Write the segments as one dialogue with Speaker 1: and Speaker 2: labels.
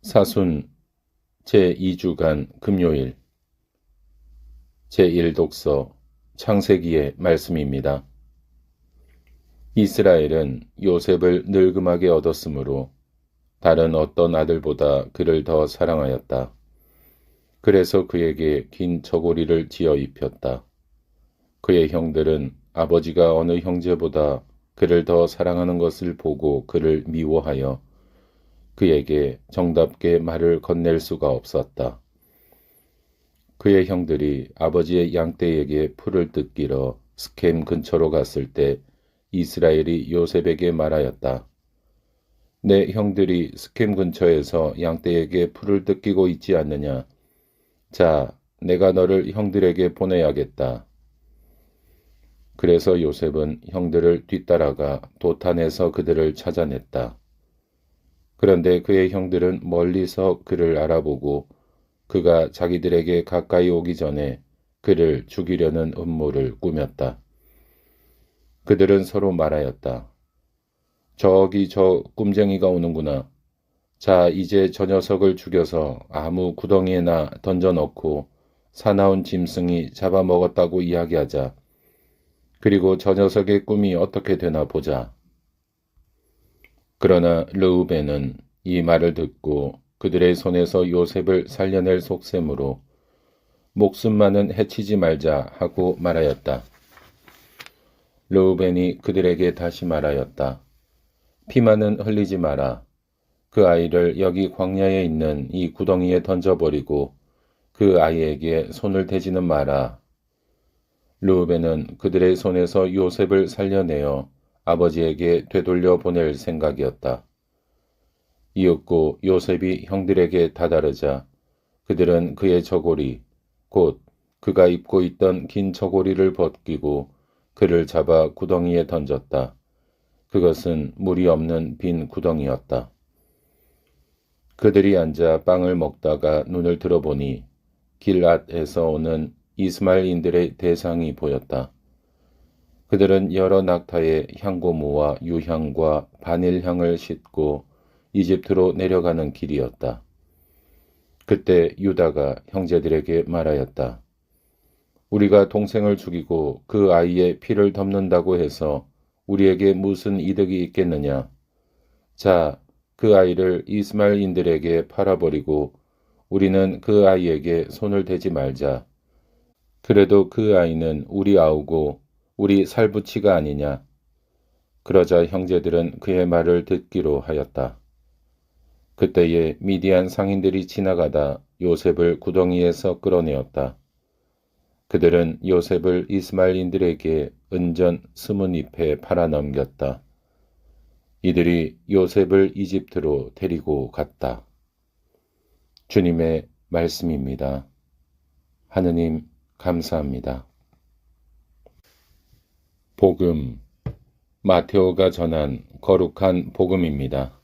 Speaker 1: 사순 제2주간 금요일 제1독서 창세기의 말씀입니다. 이스라엘은 요셉을 늙음하게 얻었으므로 다른 어떤 아들보다 그를 더 사랑하였다. 그래서 그에게 긴 저고리를 지어 입혔다. 그의 형들은 아버지가 어느 형제보다 그를 더 사랑하는 것을 보고 그를 미워하여 그에게 정답게 말을 건넬 수가 없었다. 그의 형들이 아버지의 양떼에게 풀을 뜯기러 스켐 근처로 갔을 때 이스라엘이 요셉에게 말하였다. 내 형들이 스켐 근처에서 양떼에게 풀을 뜯기고 있지 않느냐? 자, 내가 너를 형들에게 보내야겠다. 그래서 요셉은 형들을 뒤따라가 도탄에서 그들을 찾아냈다. 그런데 그의 형들은 멀리서 그를 알아보고 그가 자기들에게 가까이 오기 전에 그를 죽이려는 음모를 꾸몄다. 그들은 서로 말하였다. 저기 저 꿈쟁이가 오는구나. 자, 이제 저 녀석을 죽여서 아무 구덩이에나 던져넣고 사나운 짐승이 잡아먹었다고 이야기하자. 그리고 저 녀석의 꿈이 어떻게 되나 보자. 그러나 르우벤은 이 말을 듣고 그들의 손에서 요셉을 살려낼 속셈으로 목숨만은 해치지 말자 하고 말하였다. 르우벤이 그들에게 다시 말하였다. 피만은 흘리지 마라. 그 아이를 여기 광야에 있는 이 구덩이에 던져버리고 그 아이에게 손을 대지는 마라. 르우벤은 그들의 손에서 요셉을 살려내어 아버지에게 되돌려 보낼 생각이었다. 이윽고 요셉이 형들에게 다다르자 그들은 그의 저고리, 곧 그가 입고 있던 긴 저고리를 벗기고 그를 잡아 구덩이에 던졌다. 그것은 물이 없는 빈 구덩이였다. 그들이 앉아 빵을 먹다가 눈을 들어보니 길앗에서 오는 이스마엘인들의 대상이 보였다. 그들은 여러 낙타의 향고무와 유향과 바닐향을 싣고 이집트로 내려가는 길이었다. 그때 유다가 형제들에게 말하였다. 우리가 동생을 죽이고 그 아이의 피를 덮는다고 해서 우리에게 무슨 이득이 있겠느냐? 자, 그 아이를 이스마엘인들에게 팔아버리고 우리는 그 아이에게 손을 대지 말자. 그래도 그 아이는 우리 아우고 우리 살부치가 아니냐? 그러자 형제들은 그의 말을 듣기로 하였다. 그때에 미디안 상인들이 지나가다 요셉을 구덩이에서 끌어내었다. 그들은 요셉을 이스마엘인들에게 은전 20잎에 팔아넘겼다. 이들이 요셉을 이집트로 데리고 갔다. 주님의 말씀입니다. 하느님 감사합니다. 복음, 마테오가 전한 거룩한 복음입니다.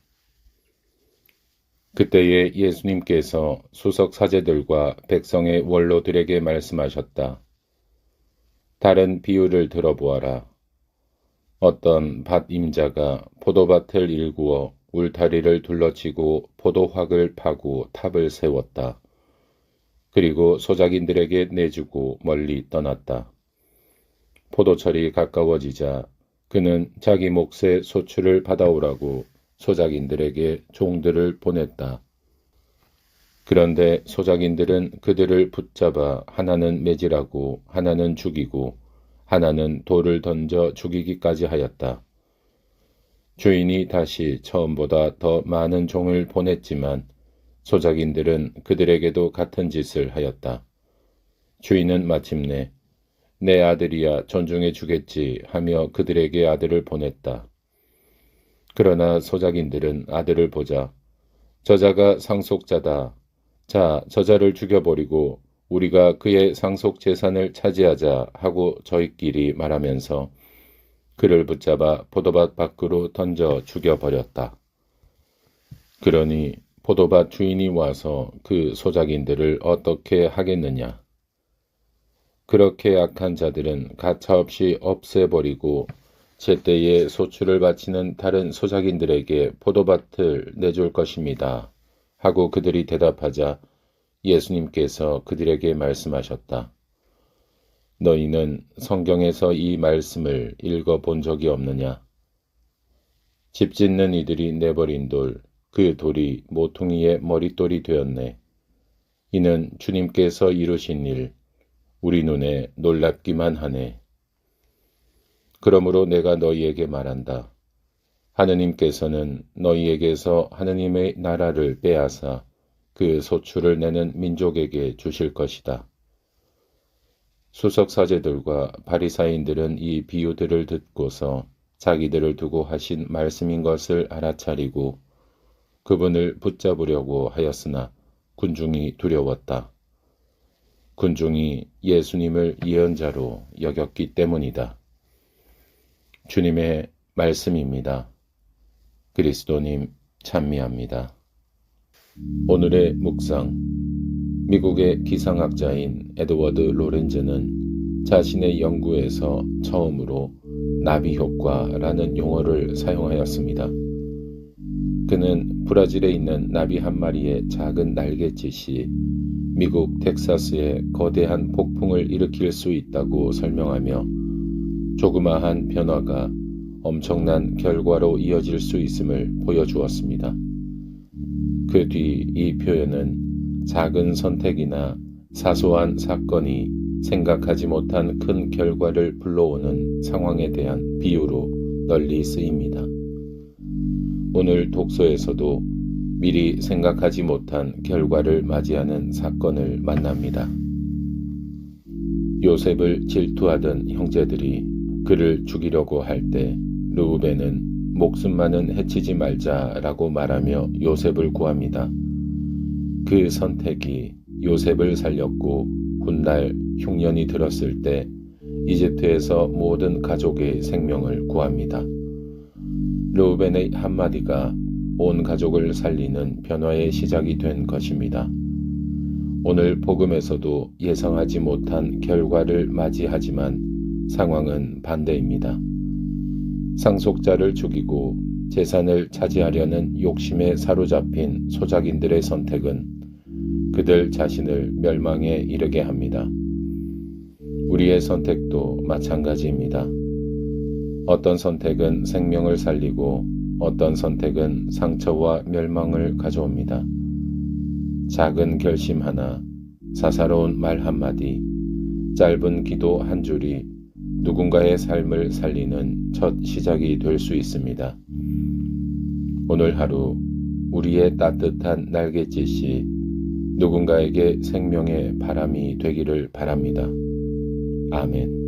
Speaker 1: 그때에 예수님께서 수석 사제들과 백성의 원로들에게 말씀하셨다. 다른 비유를 들어보아라. 어떤 밭 임자가 포도밭을 일구어 울타리를 둘러치고 포도확을 파고 탑을 세웠다. 그리고 소작인들에게 내주고 멀리 떠났다. 포도철이 가까워지자 그는 자기 몫의 소출을 받아오라고 소작인들에게 종들을 보냈다. 그런데 소작인들은 그들을 붙잡아 하나는 매질하고 하나는 죽이고 하나는 돌을 던져 죽이기까지 하였다. 주인이 다시 처음보다 더 많은 종을 보냈지만 소작인들은 그들에게도 같은 짓을 하였다. 주인은 마침내 내 아들이야 존중해 주겠지 하며 그들에게 아들을 보냈다. 그러나 소작인들은 아들을 보자 저자가 상속자다. 자, 저자를 죽여버리고 우리가 그의 상속 재산을 차지하자 하고 저희끼리 말하면서 그를 붙잡아 포도밭 밖으로 던져 죽여버렸다. 그러니 포도밭 주인이 와서 그 소작인들을 어떻게 하겠느냐? 그렇게 악한 자들은 가차없이 없애버리고 제때에 소출을 바치는 다른 소작인들에게 포도밭을 내줄 것입니다. 하고 그들이 대답하자 예수님께서 그들에게 말씀하셨다. 너희는 성경에서 이 말씀을 읽어본 적이 없느냐? 집 짓는 이들이 내버린 돌, 그 돌이 모퉁이의 머릿돌이 되었네. 이는 주님께서 이루신 일, 우리 눈에 놀랍기만 하네. 그러므로 내가 너희에게 말한다. 하느님께서는 너희에게서 하느님의 나라를 빼앗아 그 소출을 내는 민족에게 주실 것이다. 수석사제들과 바리사인들은 이 비유들을 듣고서 자기들을 두고 하신 말씀인 것을 알아차리고 그분을 붙잡으려고 하였으나 군중이 두려웠다. 군중이 예수님을 예언자로 여겼기 때문이다. 주님의 말씀입니다. 그리스도님 찬미합니다. 오늘의 묵상. 미국의 기상학자인 에드워드 로렌즈는 자신의 연구에서 처음으로 나비 효과라는 용어를 사용하였습니다. 그는 브라질에 있는 나비 한 마리의 작은 날갯짓이 미국 텍사스에 거대한 폭풍을 일으킬 수 있다고 설명하며 조그마한 변화가 엄청난 결과로 이어질 수 있음을 보여주었습니다. 그 뒤 이 표현은 작은 선택이나 사소한 사건이 생각하지 못한 큰 결과를 불러오는 상황에 대한 비유로 널리 쓰입니다. 오늘 독서에서도 미리 생각하지 못한 결과를 맞이하는 사건을 만납니다. 요셉을 질투하던 형제들이 그를 죽이려고 할 때 르우벤은 목숨만은 해치지 말자라고 말하며 요셉을 구합니다. 그 선택이 요셉을 살렸고 훗날 흉년이 들었을 때 이집트에서 모든 가족의 생명을 구합니다. 르우벤의 한마디가 온 가족을 살리는 변화의 시작이 된 것입니다. 오늘 복음에서도 예상하지 못한 결과를 맞이하지만 상황은 반대입니다. 상속자를 죽이고 재산을 차지하려는 욕심에 사로잡힌 소작인들의 선택은 그들 자신을 멸망에 이르게 합니다. 우리의 선택도 마찬가지입니다. 어떤 선택은 생명을 살리고 어떤 선택은 상처와 멸망을 가져옵니다. 작은 결심 하나, 사사로운 말 한마디, 짧은 기도 한 줄이 누군가의 삶을 살리는 첫 시작이 될 수 있습니다. 오늘 하루 우리의 따뜻한 날갯짓이 누군가에게 생명의 바람이 되기를 바랍니다. 아멘.